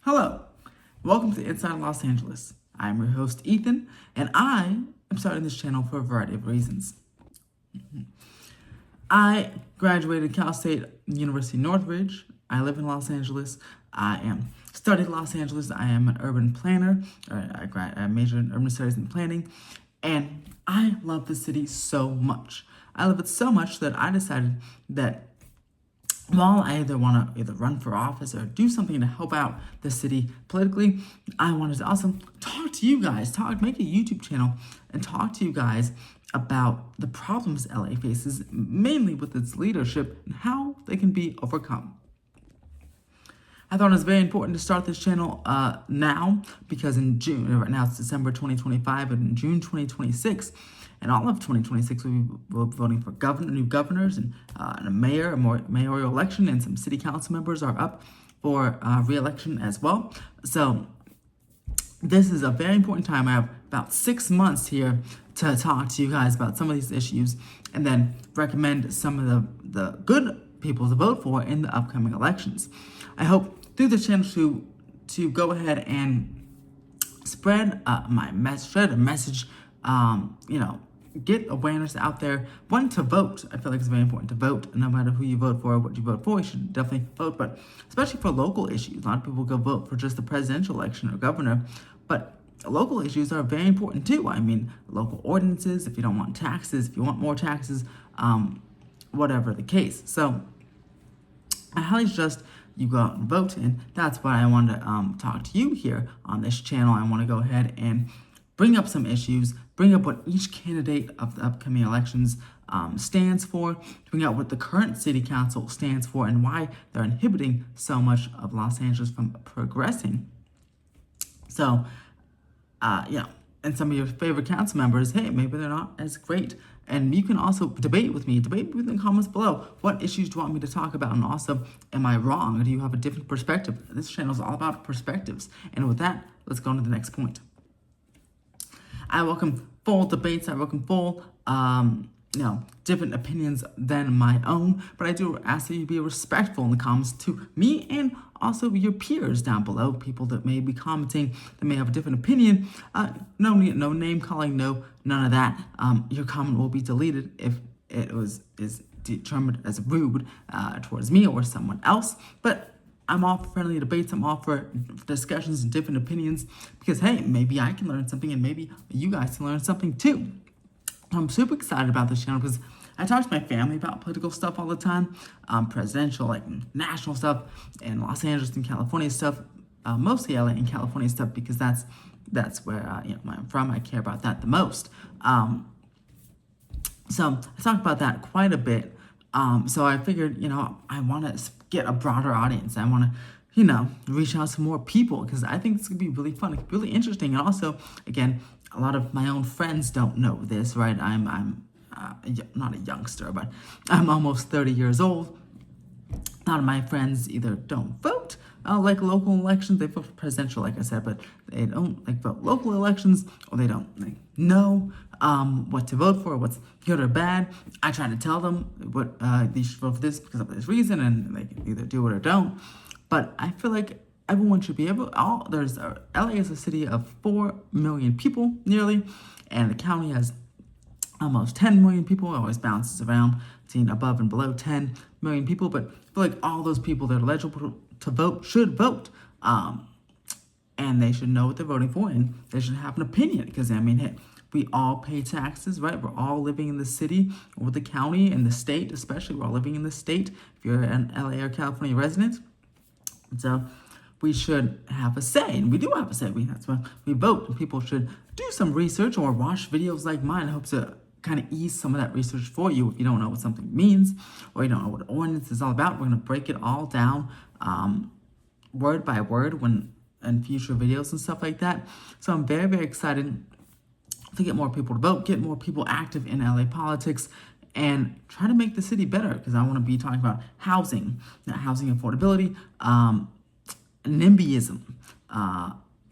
Hello, welcome to Inside Los Angeles. I'm your host, Ethan, and I am starting this channel for a variety of reasons. I graduated Cal State University Northridge. I live in Los Angeles. I am studying Los Angeles. I am an urban planner. I majored in urban studies and planning, and I love the city so much. I love it so much that I decided that while I either want to run for office or do something to help out the city politically, I wanted to also talk to you guys, make a YouTube channel and talk to you guys about the problems LA faces, mainly with its leadership and how they can be overcome. I thought it was very important to start this channel now because in June, right now it's December 2025, and in June 2026, and all of 2026, we'll be voting for new governors and a mayoral election, and some city council members are up for re-election as well. So this is a very important time. I have about 6 months here to talk to you guys about some of these issues and then recommend some of the good people to vote for in the upcoming elections. I hope through the channel to go ahead and spread a message, get awareness out there. One, to vote. I feel like it's very important to vote. No matter who you vote for, what you vote for, you should definitely vote. But especially for local issues, a lot of people go vote for just the presidential election or governor. But local issues are very important too. I mean, local ordinances, if you don't want taxes, if you want more taxes, whatever the case. So I highly suggest you go out and vote, and that's why I want to talk to you here on this channel. I want to go ahead and bring up some issues, bring up what each candidate of the upcoming elections stands for, bring out what the current city council stands for, and why they're inhibiting so much of Los Angeles from progressing. So, and some of your favorite council members, hey, maybe they're not as great. And you can also debate with me in the comments below. What issues do you want me to talk about? And also, am I wrong? Or do you have a different perspective? This channel is all about perspectives. And with that, let's go on to the next point. I welcome full debates. I welcome full, different opinions than my own. But I do ask that you be respectful in the comments to me and also your peers down below, people that may be commenting, that may have a different opinion. No name calling, none of that. Your comment will be deleted if it is determined as rude towards me or someone else. But I'm all for friendly debates. I'm all for discussions and different opinions because, hey, maybe I can learn something and maybe you guys can learn something too. I'm super excited about this channel because I talk to my family about political stuff all the time, presidential, national stuff, and Los Angeles and California stuff, mostly LA and California stuff because that's where I'm from. I care about that the most. So I talk about that quite a bit. So I figured, I want to get a broader audience. I want to, reach out to more people because I think it's going to be really fun. It's really interesting. And also, again, a lot of my own friends don't know this, right? I'm not a youngster, but I'm almost 30 years old. A lot of my friends either don't vote like local elections. They vote for presidential, like I said, but they don't vote local elections, or they don't know what to vote for, what's good or bad. I try to tell them what they should vote for this because of this reason, and they can either do it or don't. But I feel like everyone should be able. LA is a city of 4 million people nearly, and the county has almost 10 million people. It always bounces around between above and below 10 million people, but I feel like all those people that are eligible to vote should vote. And they should know what they're voting for, and they should have an opinion because, we all pay taxes, right? We're all living in the city or the county and the state, especially. We're all living in the state if you're an LA or California resident. So we should have a say, and we do have a say. That's why we vote, and people should do some research or watch videos like mine. I hope to kind of ease some of that research for you if you don't know what something means or you don't know what ordinance is all about. We're going to break it all down word by word in future videos and stuff like that. So I'm very, very excited to get more people to vote, get more people active in LA politics, and try to make the city better because I want to be talking about housing affordability, NIMBYism,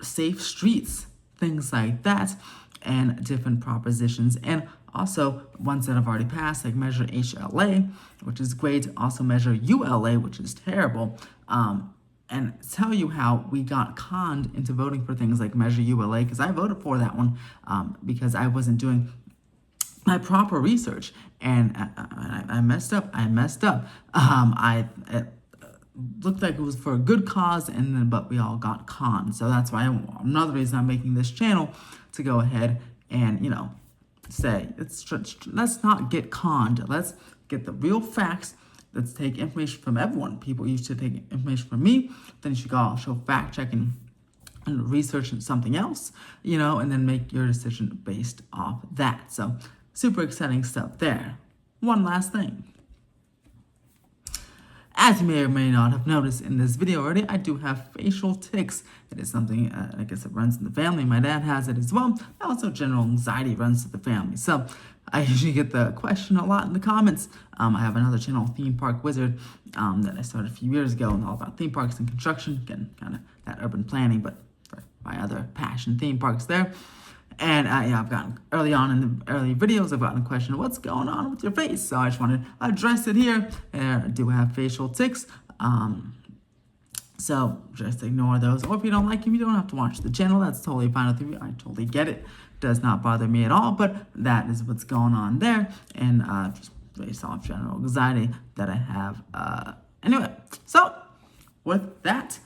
safe streets, things like that, and different propositions. And also ones that have already passed, like Measure HLA, which is great. Also Measure ULA, which is terrible. and tell you how we got conned into voting for things like Measure ULA, because I voted for that one because I wasn't doing my proper research, and I messed up. It looked like it was for a good cause, and then but we all got conned. So that's why another reason I'm making this channel, to go ahead and say let's not get conned. Let's get the real facts. Let's take information from everyone. People used to take information from me. Then you should go also fact checking and research something else, and then make your decision based off that. So super exciting stuff there. One last thing. As you may or may not have noticed in this video already, I do have facial tics. It is something, I guess it runs in the family. My dad has it as well. Also, general anxiety runs to the family. So I usually get the question a lot in the comments. I have another channel, Theme Park Wizard, that I started a few years ago, and all about theme parks and construction. Again, kind of that urban planning, but for my other passion, theme parks there. And I've gotten early on in the early videos, I've gotten a question, what's going on with your face? So I just wanted to address it here. I do have facial tics. So just ignore those. Or if you don't like them, you don't have to watch the channel. That's totally fine with you. I totally get it. Does not bother me at all, but that is what's going on there. And just based off general anxiety that I have. Anyway, so with that,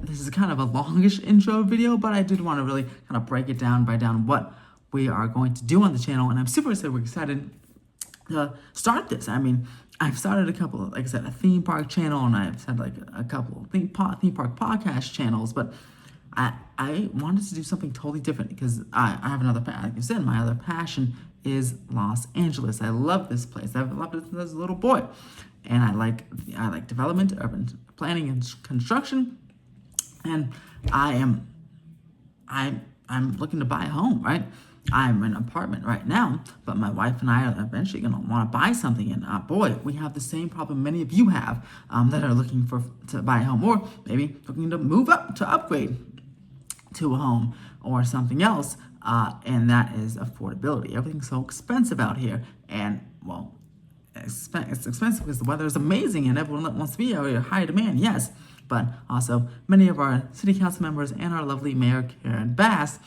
this is kind of a longish intro video, but I did want to really kind of break it down, what we are going to do on the channel. And I'm super excited to start this. I mean, I've started a couple of, like I said, a theme park channel, and I've had like a couple of theme park podcast channels, but I wanted to do something totally different because I have another, like I said, my other passion is Los Angeles. I love this place. I've loved it since I was a little boy. And I like development, urban planning, and construction. And I'm looking to buy a home, right? I'm in an apartment right now, but my wife and I are eventually going to want to buy something. And boy, we have the same problem many of you have that are looking to buy a home, or maybe looking to move up, to upgrade to a home or something else. And that is affordability. Everything's so expensive out here. And well, it's expensive because the weather is amazing and everyone wants to be out here. High demand, yes. But also, many of our city council members and our lovely Mayor Karen Bass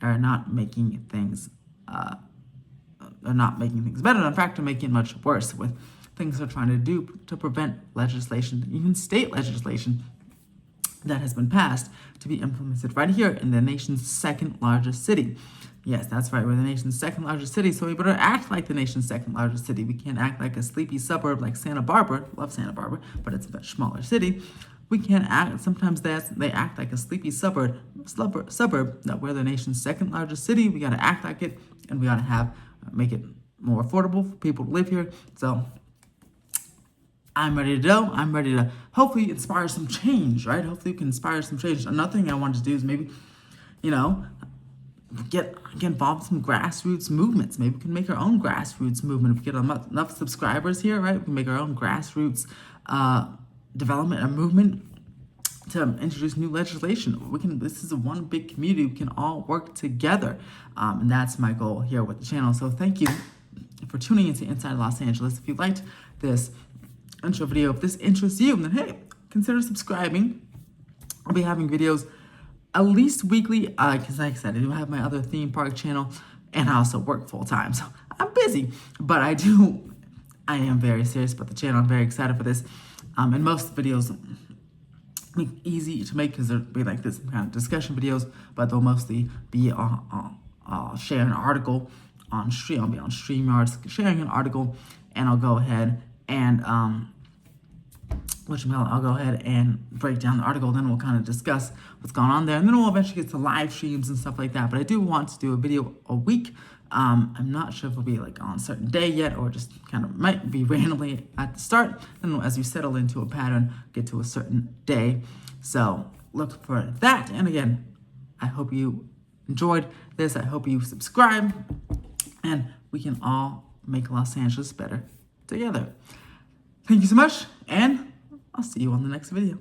are not making things better. In fact, they're making it much worse with things they're trying to do to prevent legislation, even state legislation, that has been passed to be implemented right here in the nation's second largest city. Yes, that's right. We're the nation's second largest city, so we better act like the nation's second largest city. We can't act like a sleepy suburb like Santa Barbara. Love Santa Barbara, but it's a much smaller city. We can't act. Sometimes they act like a sleepy suburb. That we're the nation's second largest city. We got to act like it, and we got to make it more affordable for people to live here. So I'm ready to go. I'm ready to hopefully inspire some change, right? Hopefully we can inspire some change. Another thing I wanted to do is maybe, get involved in some grassroots movements. Maybe we can make our own grassroots movement. If we get enough subscribers here, right? We can make our own grassroots development and movement to introduce new legislation. This is one big community. We can all work together. And that's my goal here with the channel. So thank you for tuning into Inside Los Angeles. If you liked this intro video, if this interests you, then hey, consider subscribing. I'll be having videos at least weekly, because like I said, I do have my other theme park channel, and I also work full time, so I'm busy. But I am very serious about the channel. I'm very excited for this. And most videos be easy to make because they'll be like this kind of discussion videos, but they'll mostly be share an article on Stream. I'll be on StreamYard sharing an article, and I'll go ahead and I'll go ahead and break down the article. Then we'll kind of discuss what's going on there, and then we'll eventually get to live streams and stuff like that. But I do want to do a video a week. I'm not sure if it'll be like on a certain day yet, or just kind of might be randomly at the start. And as we settle into a pattern, get to a certain day. So look for that. And again, I hope you enjoyed this. I hope you subscribe, and we can all make Los Angeles better together. Thank you so much, and I'll see you on the next video.